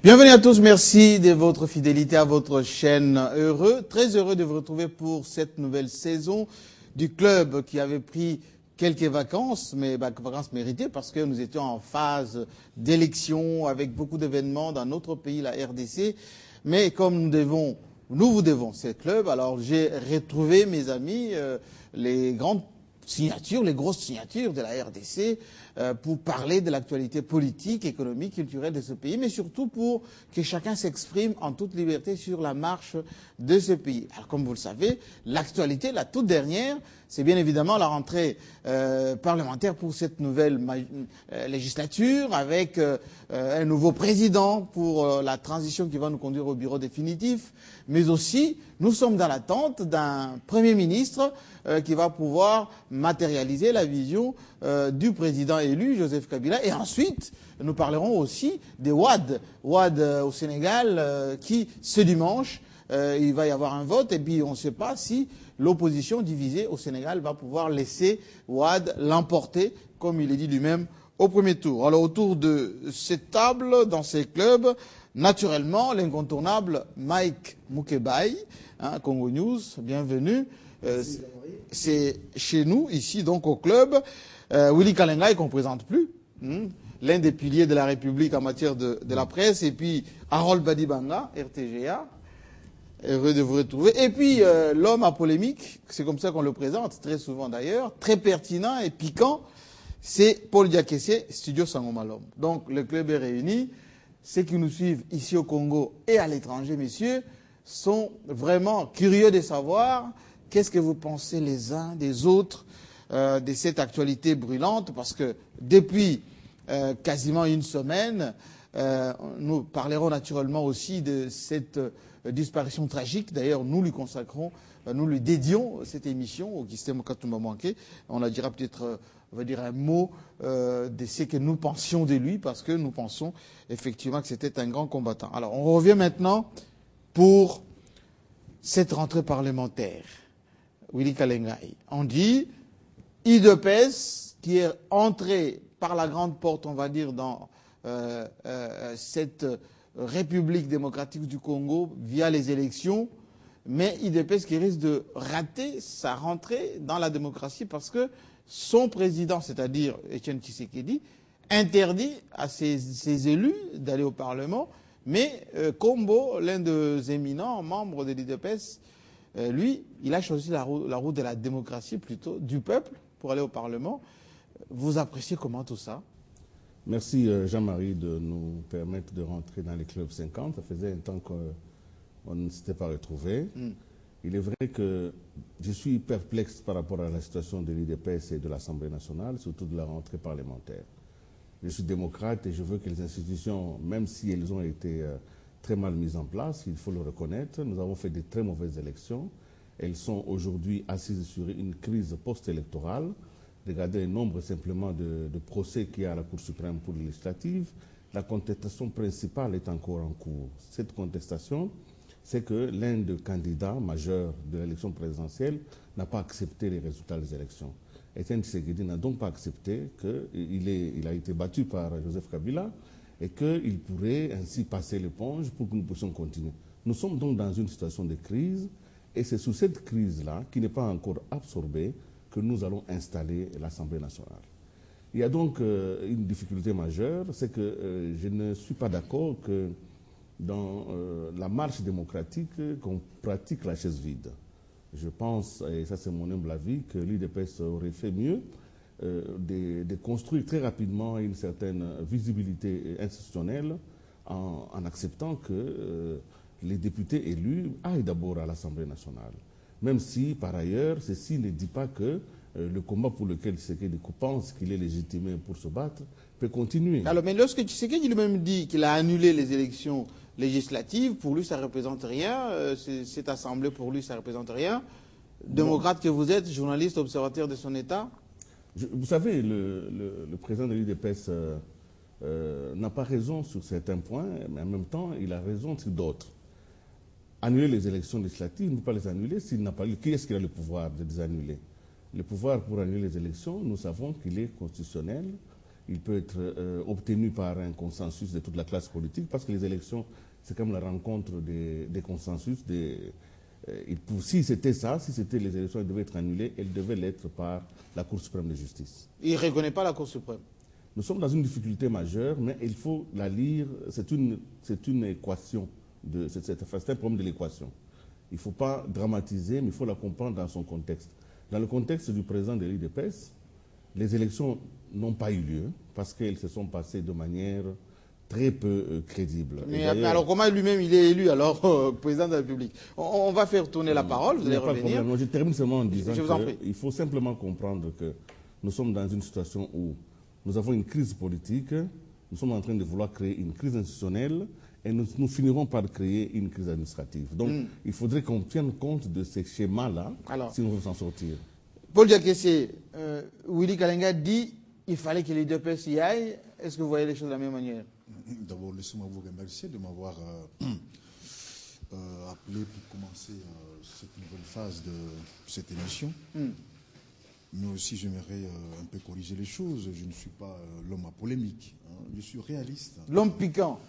Bienvenue à tous, merci de votre fidélité à votre chaîne. Très heureux de vous retrouver pour cette nouvelle saison du club qui avait pris quelques vacances, mais vacances méritées parce que nous étions en phase d'élection avec beaucoup d'événements dans notre pays, la RDC. Mais comme nous vous devons ce club, alors j'ai retrouvé mes amis, les grandes signatures, les grosses signatures de la RDC pour parler de l'actualité politique, économique, culturelle de ce pays, mais surtout pour que chacun s'exprime en toute liberté sur la marche de ce pays. Alors comme vous le savez, l'actualité, la toute dernière, c'est bien évidemment la rentrée parlementaire pour cette nouvelle législature avec un nouveau président pour la transition qui va nous conduire au bureau définitif, mais aussi nous sommes dans l'attente d'un Premier ministre qui va pouvoir matérialiser la vision du président élu, Joseph Kabila. Et ensuite, nous parlerons aussi des Wade. Wade au Sénégal, qui ce dimanche, il va y avoir un vote et puis on ne sait pas si l'opposition divisée au Sénégal va pouvoir laisser Wade l'emporter, comme il est dit lui-même, au premier tour. Alors autour de cette table, dans ces clubs, naturellement, l'incontournable Mike Mukebai, Congo News, bienvenue. C'est chez nous, ici, donc au club. Willy Kalengai, qu'on ne présente plus, l'un des piliers de la République en matière de la presse. Et puis Harold Badibanga, RTGA. Heureux de vous retrouver. Et puis l'homme à polémique, c'est comme ça qu'on le présente, très souvent d'ailleurs, très pertinent et piquant, c'est Paul Diakessé, Studio Sangomalom. Donc le club est réuni. Ceux qui nous suivent ici au Congo et à l'étranger, messieurs, sont vraiment curieux de savoir qu'est-ce que vous pensez les uns des autres de cette actualité brûlante, parce que depuis quasiment une semaine, nous parlerons naturellement aussi de cette disparition tragique. D'ailleurs, nous lui consacrons, nous lui dédions cette émission au Kistem Katumba Manké. On la dira peut-être, on va dire un mot de ce que nous pensions de lui, parce que nous pensons effectivement que c'était un grand combattant. Alors, on revient maintenant pour cette rentrée parlementaire. Willy Kalengai. On dit UDPS qui est entré par la grande porte, on va dire, dans cette République démocratique du Congo via les élections, mais UDPS qui risque de rater sa rentrée dans la démocratie parce que son président, c'est-à-dire Etienne Tshisekedi, interdit à ses élus d'aller au Parlement, mais Kombo, l'un des éminents membres de l'UDPS, lui, il a choisi la route de la démocratie, plutôt du peuple, pour aller au Parlement. Vous appréciez comment tout ça? Merci Jean-Marie de nous permettre de rentrer dans les clubs 50. Ça faisait un temps qu'on ne s'était pas retrouvés. Il est vrai que je suis perplexe par rapport à la situation de l'UDPS et de l'Assemblée nationale, surtout de la rentrée parlementaire. Je suis démocrate et je veux que les institutions, même si elles ont été très mal mises en place, il faut le reconnaître, nous avons fait de très mauvaises élections. Elles sont aujourd'hui assises sur une crise post-électorale. Regardez le nombre simplement de procès qu'il y a à la Cour suprême pour les législatives. La contestation principale est encore en cours. Cette contestation, c'est que l'un des candidats majeurs de l'élection présidentielle n'a pas accepté les résultats des élections. Etienne Tshisekedi n'a donc pas accepté qu'il a été battu par Joseph Kabila et qu'il pourrait ainsi passer l'éponge pour que nous puissions continuer. Nous sommes donc dans une situation de crise et c'est sous cette crise-là, qui n'est pas encore absorbée, que nous allons installer l'Assemblée nationale. Il y a donc une difficulté majeure, c'est que je ne suis pas d'accord que dans la marche démocratique, qu'on pratique la chaise vide. Je pense, et ça c'est mon humble avis, que l'UDPS aurait fait mieux de construire très rapidement une certaine visibilité institutionnelle en acceptant que les députés élus aillent d'abord à l'Assemblée nationale. Même si, par ailleurs, ceci ne dit pas que le combat pour lequel Tshisekedi pense qu'il est légitimé pour se battre peut continuer. Alors, mais lorsque Tshisekedi lui-même dit qu'il a annulé les élections législatives, pour lui, ça ne représente rien. Cette assemblée, pour lui, ça ne représente rien. Démocrate que vous êtes, journaliste, observateur de son État. Vous savez, le président de l'UDPS n'a pas raison sur certains points, mais en même temps, il a raison sur d'autres. Annuler les élections législatives, ne pas les annuler, s'il n'a pas lieu, qui est-ce qui a le pouvoir de les annuler? Le pouvoir pour annuler les élections, nous savons qu'il est constitutionnel il peut être obtenu par un consensus de toute la classe politique, parce que les élections, c'est comme la rencontre des consensus. Si c'était ça, si c'était les élections, elles devaient être annulées, elles devaient l'être par la Cour suprême de justice. Il ne reconnaît pas la Cour suprême. Nous sommes dans une difficulté majeure, mais il faut la lire. C'est une équation. C'est un problème de l'équation. Il ne faut pas dramatiser, mais il faut la comprendre dans son contexte. Dans le contexte du président de l'UDPS, les élections n'ont pas eu lieu parce qu'elles se sont passées de manière très peu crédible. Mais alors comment lui-même il est élu alors président de la République? On va faire tourner la parole, vous allez revenir. Je termine seulement en disant qu'il faut simplement comprendre que nous sommes dans une situation où nous avons une crise politique, nous sommes en train de vouloir créer une crise institutionnelle et nous finirons par créer une crise administrative. Donc il faudrait qu'on tienne compte de ces schémas-là si nous voulons s'en sortir. Paul Diakessé, Willy Kalenga dit qu'il fallait que les deux PS y aillent. Est-ce que vous voyez les choses de la même manière? D'abord, laissez-moi vous remercier de m'avoir appelé pour commencer cette nouvelle phase de cette émission. Mais aussi, j'aimerais un peu corriger les choses. Je ne suis pas l'homme à polémique. Hein. Je suis réaliste. L'homme piquant.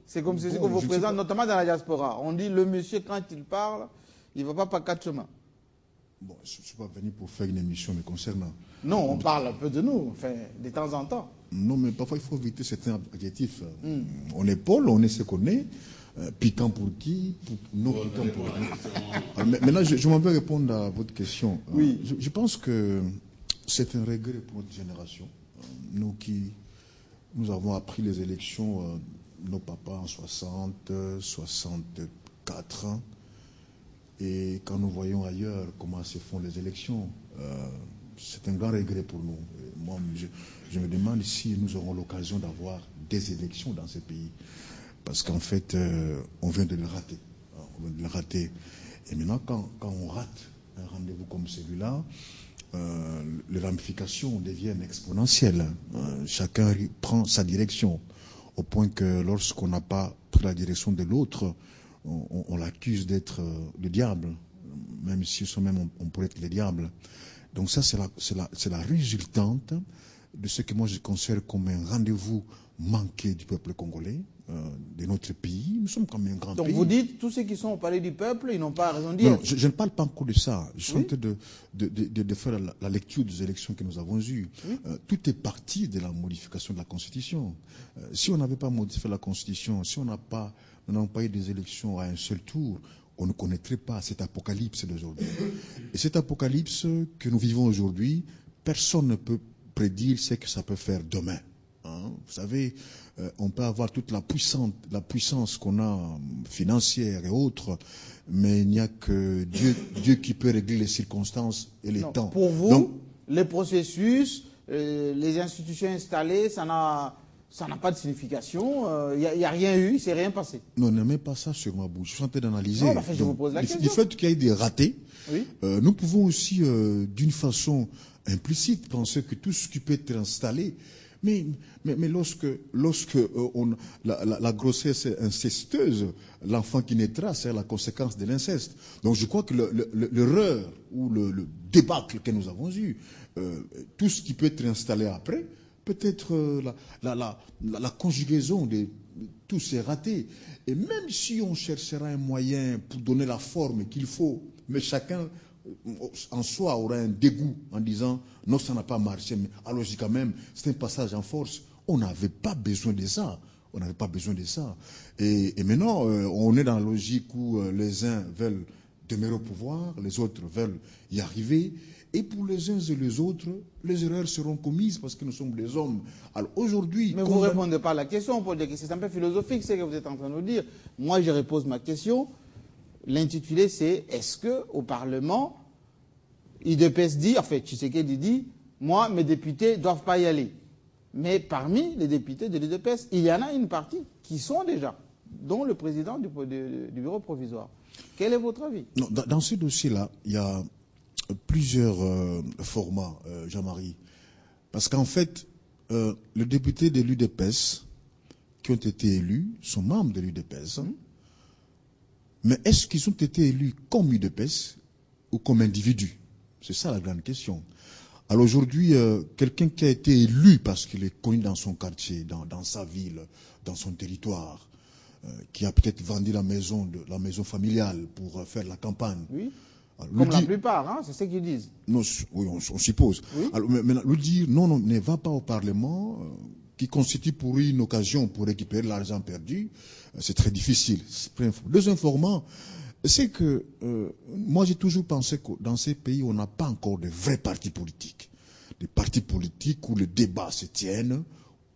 C'est comme ce qu'on vous présente, notamment dans la diaspora. On dit le monsieur, quand il parle, il ne va pas par quatre chemins. Bon, je ne suis pas venu pour faire une émission me concernant. Non, on parle un peu de nous, enfin, de temps en temps. Non, mais parfois, il faut éviter certains adjectifs. On est Paul, on est ce qu'on est. Piquant pour qui? Non, piquant pour qui? Maintenant, je m'en vais répondre à votre question. Oui. Je pense que c'est un regret pour notre génération. Nous qui nous avons appris les élections, nos papas en 60, 64 ans. Et quand nous voyons ailleurs comment se font les élections, c'est un grand regret pour nous. Et moi, je me demande si nous aurons l'occasion d'avoir des élections dans ce pays. Parce qu'en fait, on vient de le rater. On vient de le rater. Et maintenant, quand on rate un rendez-vous comme celui-là, les ramifications deviennent exponentielles. Chacun prend sa direction. Au point que lorsqu'on n'a pas pris la direction de l'autre, on l'accuse d'être le diable, même si soi-même on pourrait être le diable. Donc ça, c'est la résultante de ce que moi je considère comme un rendez-vous manqué du peuple congolais, de notre pays. Nous sommes quand même un grand pays. Donc vous dites, tous ceux qui sont au palais du peuple, ils n'ont pas raison de dire. Non, je ne parle pas encore de ça. Je suis en train de faire la lecture des élections que nous avons eues. Tout est parti de la modification de la Constitution. Si on n'avait pas modifié la Constitution, si on n'avons pas eu des élections à un seul tour, on ne connaîtrait pas cet apocalypse d'aujourd'hui. Et cet apocalypse que nous vivons aujourd'hui, personne ne peut prédire ce que ça peut faire demain. Hein? Vous savez, on peut avoir toute la puissance qu'on a financière et autres, mais il n'y a que Dieu qui peut régler les circonstances et les temps. Pour vous, les processus, les institutions installées, ça n'a pas de signification, il n'y a rien eu, il ne s'est rien passé. Non, ne mets pas ça sur ma bouche. Je suis en train d'analyser. Non, je vous pose la question. Du fait qu'il y ait des ratés, oui. Nous pouvons aussi, d'une façon implicite, penser que tout ce qui peut être installé, mais lorsque la grossesse est incestueuse, l'enfant qui naîtra, c'est la conséquence de l'inceste. Donc je crois que l'erreur ou le débâcle que nous avons eu, tout ce qui peut être installé après, peut-être la conjugaison de tous ces ratés. Et même si on cherchera un moyen pour donner la forme qu'il faut, mais chacun en soi aura un dégoût en disant non, ça n'a pas marché, mais alors quand même, c'est un passage en force. On n'avait pas besoin de ça. On n'avait pas besoin de ça. Et maintenant, on est dans la logique où les uns veulent demeurer au pouvoir, les autres veulent y arriver. Et pour les uns et les autres, les erreurs seront commises parce que nous sommes des hommes. Alors aujourd'hui... Mais vous ne répondez pas à la question, Paul Diakessé. C'est un peu philosophique ce que vous êtes en train de nous dire. Moi, je repose ma question. L'intitulé, c'est « Est-ce qu'au Parlement, UDPS dit, en fait, Tshisekedi dit, moi, mes députés ne doivent pas y aller ». Mais parmi les députés de l'UDPS, il y en a une partie qui sont déjà, dont le président du bureau provisoire. Quel est votre avis? Non, dans ce dossier-là, il y a plusieurs formats, Jean-Marie. Parce qu'en fait, les députés de l'UDPS qui ont été élus sont membres de l'UDPS. Mais est-ce qu'ils ont été élus comme UDPS ou comme individus? C'est ça la grande question. Alors aujourd'hui, quelqu'un qui a été élu parce qu'il est connu dans son quartier, dans sa ville, dans son territoire, qui a peut-être vendu la maison familiale pour faire la campagne. Oui. Alors, Comme la plupart, hein, c'est ce qu'ils disent. Non, oui, on suppose. Oui. Alors, maintenant, lui dire non, ne va pas au Parlement, qui constitue pour lui une occasion pour récupérer l'argent perdu, c'est très difficile. Deuxième informant, c'est que moi j'ai toujours pensé que dans ces pays, on n'a pas encore de vrais partis politiques. Des partis politiques où le débat se tienne,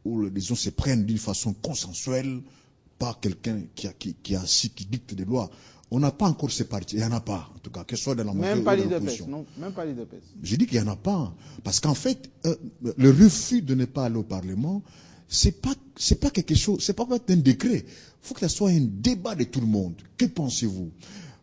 où les gens se prennent d'une façon consensuelle, pas quelqu'un qui dicte des lois. On n'a pas encore ces partis, il n'y en a pas, en tout cas, que ce soit dans la majorité Même pas ou dans l'IDPS, l'opposition. non, même pas l'IDPS. Je dis qu'il n'y en a pas. Parce qu'en fait, le refus de ne pas aller au Parlement, c'est pas quelque chose, c'est pas un décret. Il faut que ce soit un débat de tout le monde. Que pensez-vous?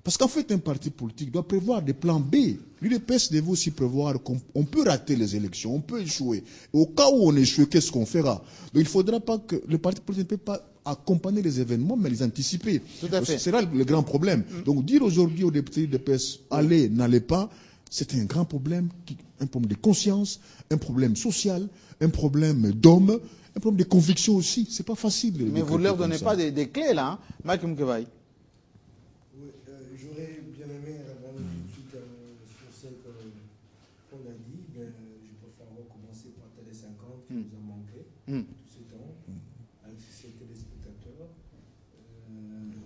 Parce qu'en fait, un parti politique doit prévoir des plans B. L'UDPS devait aussi prévoir qu'on peut rater les élections, on peut échouer. Et au cas où on échoue, qu'est-ce qu'on fera? Donc il ne faudra pas que le parti politique ne peut pas accompagner les événements, mais les anticiper. Tout à fait. C'est là le grand problème. Donc dire aujourd'hui aux députés de l'UDPS, allez, n'allez pas, c'est un grand problème, un problème de conscience, un problème social, un problème d'homme, un problème de conviction aussi. C'est pas facile. Mais vous ne leur donnez pas des clés, là, hein, Mike Mkebaï. Oui, j'aurais bien aimé répondre tout de suite sur ce qu'on a dit, mais je préfère recommencer par Télé 50 qui nous a manqué tout ce temps, avec ses téléspectateurs.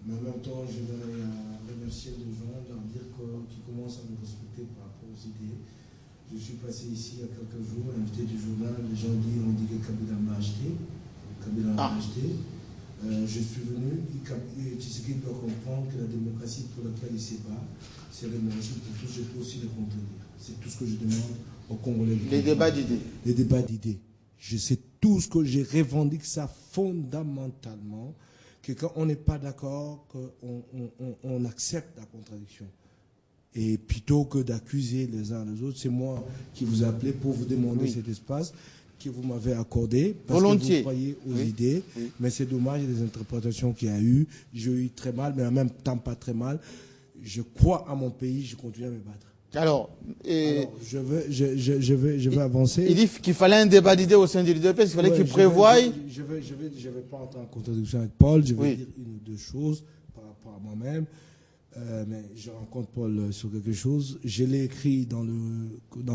Mais en même temps, je voudrais remercier les gens, leur dire qu'ils commencent à nous respecter par rapport aux idées. Je suis passé ici il y a quelques jours, invité du journal, les gens ont dit que Kabila m'a acheté. Kabila m'a acheté. Je suis venu, Tshisekedi doit comprendre que la démocratie pour laquelle il se bat, c'est rémunération pour tous, je peux aussi le contredire. C'est tout ce que je demande aux Congolais. Les débats d'idées. Les débats d'idées. Je sais tout ce que j'ai revendiqué ça fondamentalement, que quand on n'est pas d'accord, qu'on accepte la contradiction. Et plutôt que d'accuser les uns les autres, c'est moi qui vous ai appelé pour vous demander cet espace que vous m'avez accordé, parce volontiers, que vous croyez aux idées, mais c'est dommage, il y a des interprétations qu'il y a eu, j'ai eu très mal, mais en même temps pas très mal. Je crois à mon pays, je continue à me battre. Alors, je vais avancer. Il dit qu'il fallait un débat d'idées au sein de l'UDPS, il fallait qu'il prévoie. Je vais pas entrer en contradiction avec Paul, je vais dire une ou deux choses par rapport à moi-même. Mais je rencontre Paul sur quelque chose. Je l'ai écrit dans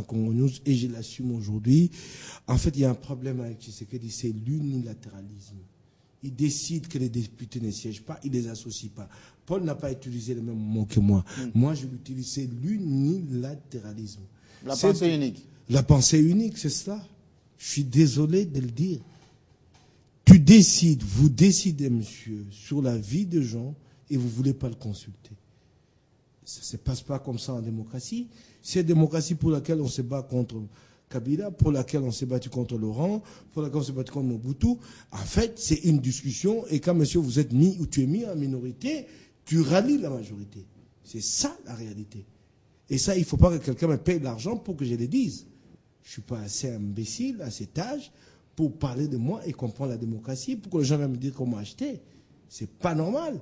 Congo News et je l'assume aujourd'hui. En fait, il y a un problème avec Tshisekedi, c'est l'unilatéralisme. Il décide que les députés ne siègent pas, il ne les associe pas. Paul n'a pas utilisé le même mot que moi. Moi, je l'utilisais l'unilatéralisme. La pensée unique. La pensée unique, c'est ça. Je suis désolé de le dire. Tu décides, vous décidez, monsieur, sur la vie de gens et vous ne voulez pas le consulter. Ça ne se passe pas comme ça en démocratie. C'est une démocratie pour laquelle on se bat contre Kabila, pour laquelle on s'est battu contre Laurent, pour laquelle on s'est battu contre Mobutu. En fait, c'est une discussion et quand, monsieur, vous êtes mis ou tu es mis en minorité, tu rallies la majorité. C'est ça la réalité. Et ça, il ne faut pas que quelqu'un me paye de l'argent pour que je le dise. Je ne suis pas assez imbécile à cet âge pour parler de moi et comprendre la démocratie, pour que les gens viennent me dire qu'on m'a acheté. C'est pas normal.